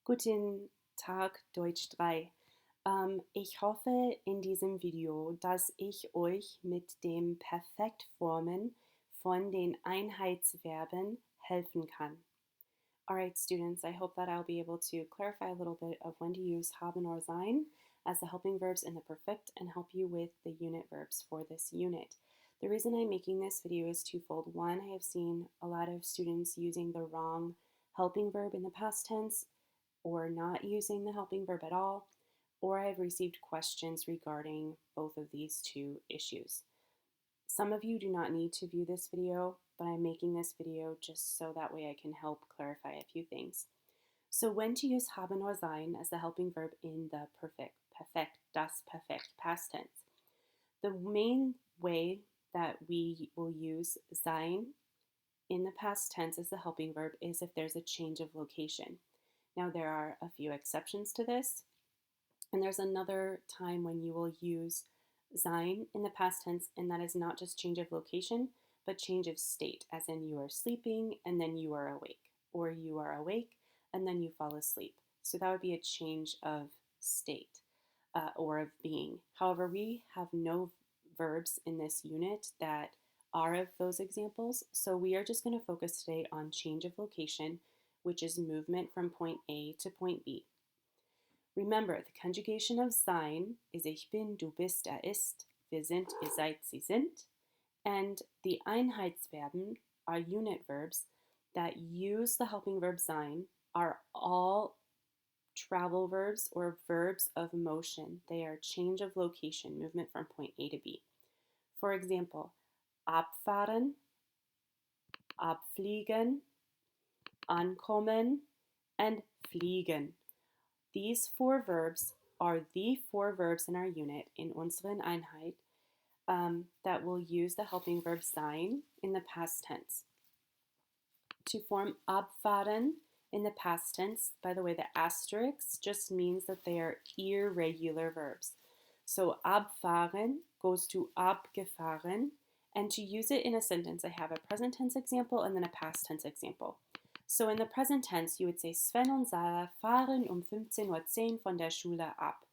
Guten Tag, Deutsch 3. Ich hoffe in diesem Video, dass ich euch mit dem Perfektformen von den Einheitsverben helfen kann. Alright, students, I hope that I'll be able to clarify a little bit of when to use haben or sein as the helping verbs in the perfect and help you with the unit verbs for this unit. The reason I'm making this video is twofold. One, I have seen a lot of students using the wrong helping verb in the past tense or not using the helping verb at all, or I've received questions regarding both of these two issues. Some of you do not need to view this video, but I'm making this video just so that way I can help clarify a few things. So when to use haben or sein as the helping verb in the perfekt, das perfekt past tense. The main way that we will use sein in the past tense as the helping verb is if there's a change of location. Now there are a few exceptions to this, and there's another time when you will use sein in the past tense, and that is not just change of location, but change of state, as in you are sleeping and then you are awake, or you are awake and then you fall asleep. So that would be a change of state or of being. However, we have no verbs in this unit that are of those examples, so we are just going to focus today on change of location, which is movement from point A to point B. Remember, the conjugation of sein is ich bin, du bist, ist, wir sind, ihr seid, sie sind. And the Einheitsverben, our unit verbs, that use the helping verb sein are all travel verbs or verbs of motion. They are change of location, movement from point A to B. For example, abfahren, abfliegen, ankommen, and fliegen. These four verbs are the four verbs in our unit in unseren Einheit that will use the helping verb sein in the past tense. To form abfahren in the past tense, by the way, the asterisk just means that they are irregular verbs. So abfahren goes to abgefahren, and to use it in a sentence, I have a present tense example and then a past tense example. So in the present tense, you would say, Sven und Sarah fahren 15:10 Uhr von der Schule ab.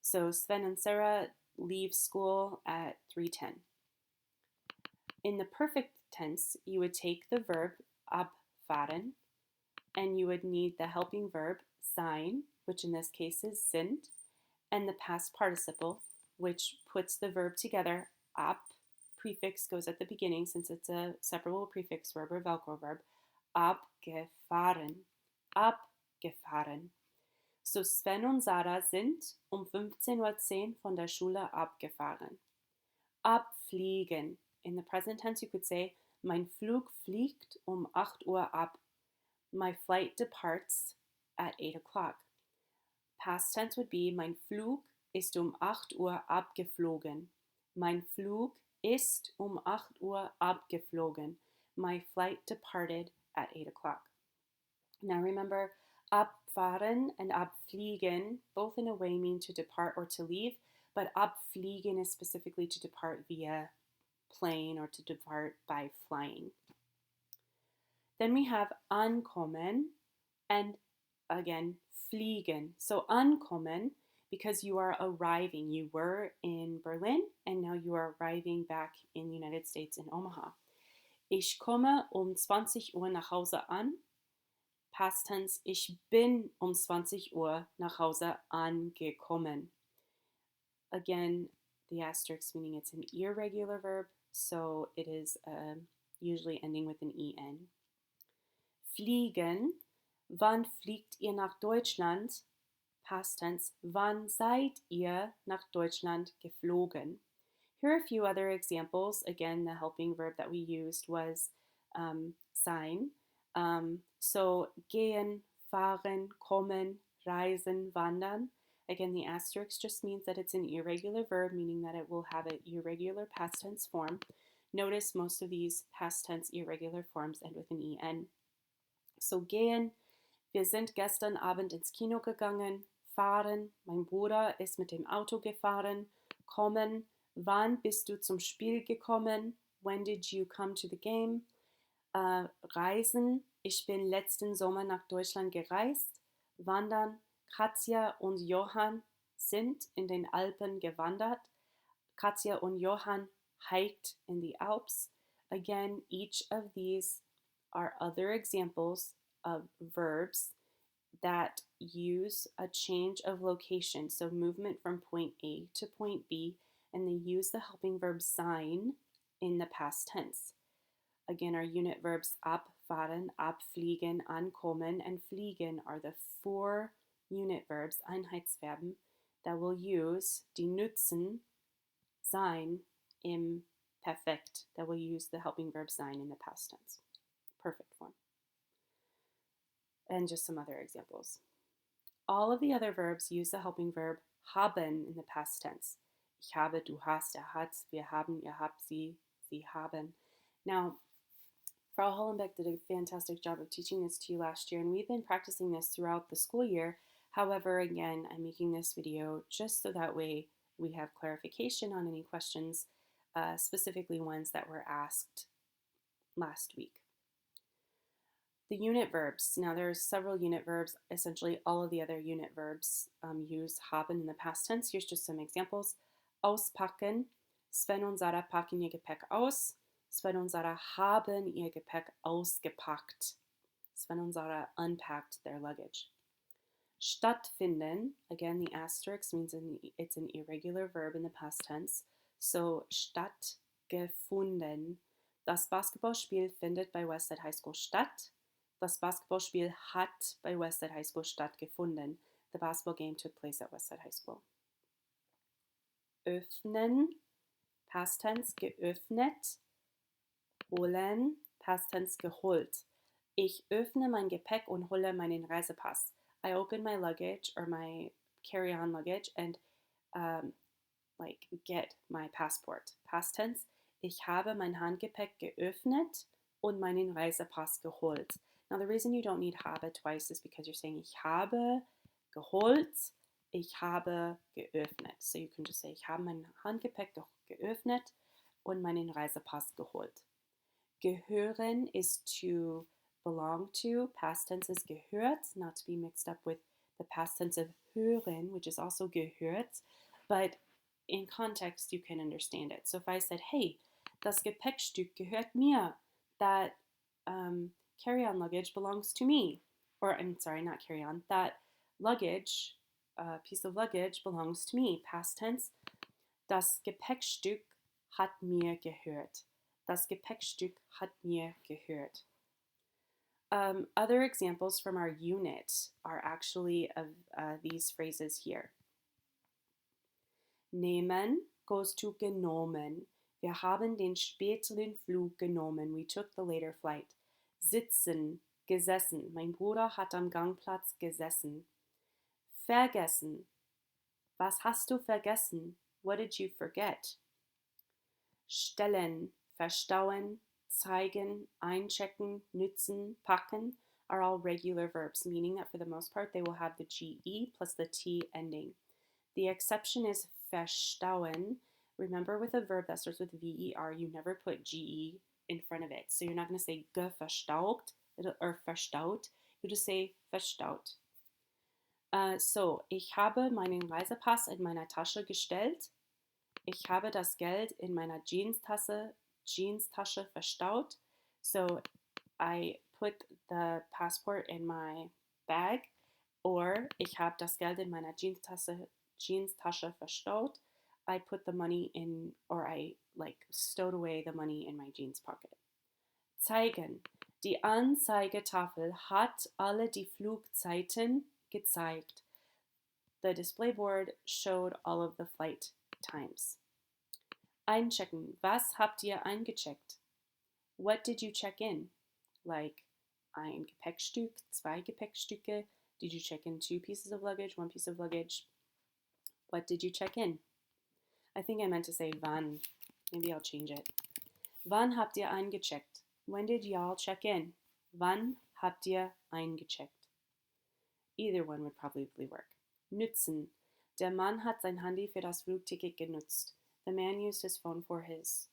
So Sven and Sarah leave school at 3:10. In the perfect tense, you would take the verb abfahren, and you would need the helping verb sein, which in this case is sind, and the past participle, which puts the verb together. Ab, prefix goes at the beginning since it's a separable prefix verb or Velcro verb. Abgefahren, abgefahren. So Sven und Sarah sind 15:10 Uhr von der Schule abgefahren. Abfliegen. In the present tense you could say, mein Flug fliegt 8 Uhr ab. My flight departs at 8 o'clock. Past tense would be, mein Flug ist 8 Uhr abgeflogen. Mein Flug ist 8 Uhr abgeflogen. My flight departed at 8 o'clock. Now remember, abfahren and abfliegen both in a way mean to depart or to leave, but abfliegen is specifically to depart via plane or to depart by flying. Then we have ankommen and again fliegen. So ankommen, because you are arriving. You were in Berlin and now you are arriving back in the United States in Omaha. Ich komme 20 Uhr nach Hause an. Past tense, ich bin 20 Uhr nach Hause angekommen. Again, the asterisk meaning it's an irregular verb, so it is usually ending with an en. Fliegen. Wann fliegt ihr nach Deutschland? Past tense, wann seid ihr nach Deutschland geflogen? Here are a few other examples. Again, the helping verb that we used was sein. So gehen, fahren, kommen, reisen, wandern. Again, the asterisk just means that it's an irregular verb, meaning that it will have an irregular past tense form. Notice most of these past tense irregular forms end with an en. So gehen, wir sind gestern Abend ins Kino gegangen. Fahren, mein Bruder ist mit dem Auto gefahren. Kommen, wann bist du zum Spiel gekommen? When did you come to the game? Reisen, ich bin letzten Sommer nach Deutschland gereist. Wandern, Katja und Johann sind in den Alpen gewandert. Katja und Johann hiked in the Alps. Again, each of these are other examples of verbs that use a change of location, so movement from point A to point B, and they use the helping verb sein in the past tense. Again, our unit verbs abfahren, abfliegen, ankommen, and fliegen are the 4 unit verbs, Einheitsverben, that will use die nutzen, sein, im Perfekt, that will use the helping verb sein in the past tense, perfect form. And just some other examples. All of the other verbs use the helping verb haben in the past tense. Ich habe, du hast, er hat, wir haben, ihr habt, sie haben. Now, Frau Hollenbeck did a fantastic job of teaching this to you last year, and we've been practicing this throughout the school year. However, again, I'm making this video just so that way we have clarification on any questions, specifically ones that were asked last week. The unit verbs. Now there's several unit verbs. Essentially all of the other unit verbs use haben in the past tense. Here's just some examples. Auspacken. Sven und Sarah packen ihr Gepäck aus. Sven und Sarah haben ihr Gepäck ausgepackt. Sven und Sarah unpacked their luggage. Stattfinden. Again, the asterisk means it's an irregular verb in the past tense. So stattgefunden. Das Basketballspiel findet bei Westside High School statt. Das Basketballspiel hat bei Westside High School stattgefunden. The basketball game took place at Westside High School. Öffnen, past tense, geöffnet. Holen, past tense, geholt. Ich öffne mein Gepäck und hole meinen Reisepass. I open my luggage or my carry-on luggage and get my passport. Past tense, ich habe mein Handgepäck geöffnet und meinen Reisepass geholt. Now, the reason you don't need habe twice is because you're saying ich habe geholt, ich habe geöffnet. So you can just say ich habe mein Handgepäck geöffnet und meinen Reisepass geholt. Gehören is to belong to. Past tense is gehört, not to be mixed up with the past tense of hören, which is also gehört. But in context, you can understand it. So if I said, hey, das Gepäckstück gehört mir, that carry-on luggage belongs to me. Or, I'm sorry, not carry-on. That luggage, piece of luggage belongs to me. Past tense. Das Gepäckstück hat mir gehört. Das Gepäckstück hat mir gehört. Other examples from our unit are actually of these phrases here. Nehmen goes to genommen. Wir haben den späteren Flug genommen. We took the later flight. Sitzen, gesessen. Mein Bruder hat am Gangplatz gesessen. Vergessen. Was hast du vergessen? What did you forget? Stellen, verstauen, zeigen, einchecken, nützen, packen are all regular verbs, meaning that for the most part they will have the GE plus the T ending. The exception is verstauen. Remember, with a verb that starts with VER, you never put GE in front of it. So you're not going to say geverstaucht or verstaut. You just say verstaut. So, ich habe meinen Reisepass in meiner Tasche gestellt. Ich habe das Geld in meiner Jeanstasche verstaut. So, I put the passport in my bag. Or, ich habe das Geld in meiner Jeanstasche verstaut. I put the money in, or I stowed away the money in my jeans pocket. Zeigen. Die Anzeigetafel hat alle die Flugzeiten gezeigt. The display board showed all of the flight times. Einchecken. Was habt ihr eingecheckt? What did you check in? Like ein Gepäckstück, 2 Gepäckstücke. Did you check in 2 pieces of luggage, 1 piece of luggage? What did you check in? I think I meant to say wann. Maybe I'll change it. Wann habt ihr eingecheckt? When did y'all check in? Wann habt ihr eingecheckt? Either one would probably work. Nützen. Der Mann hat sein Handy für das Flugticket genutzt. The man used his phone for his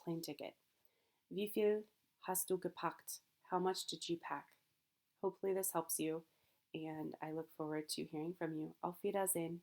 plane ticket. Wie viel hast du gepackt? How much did you pack? Hopefully this helps you, and I look forward to hearing from you. Auf Wiedersehen.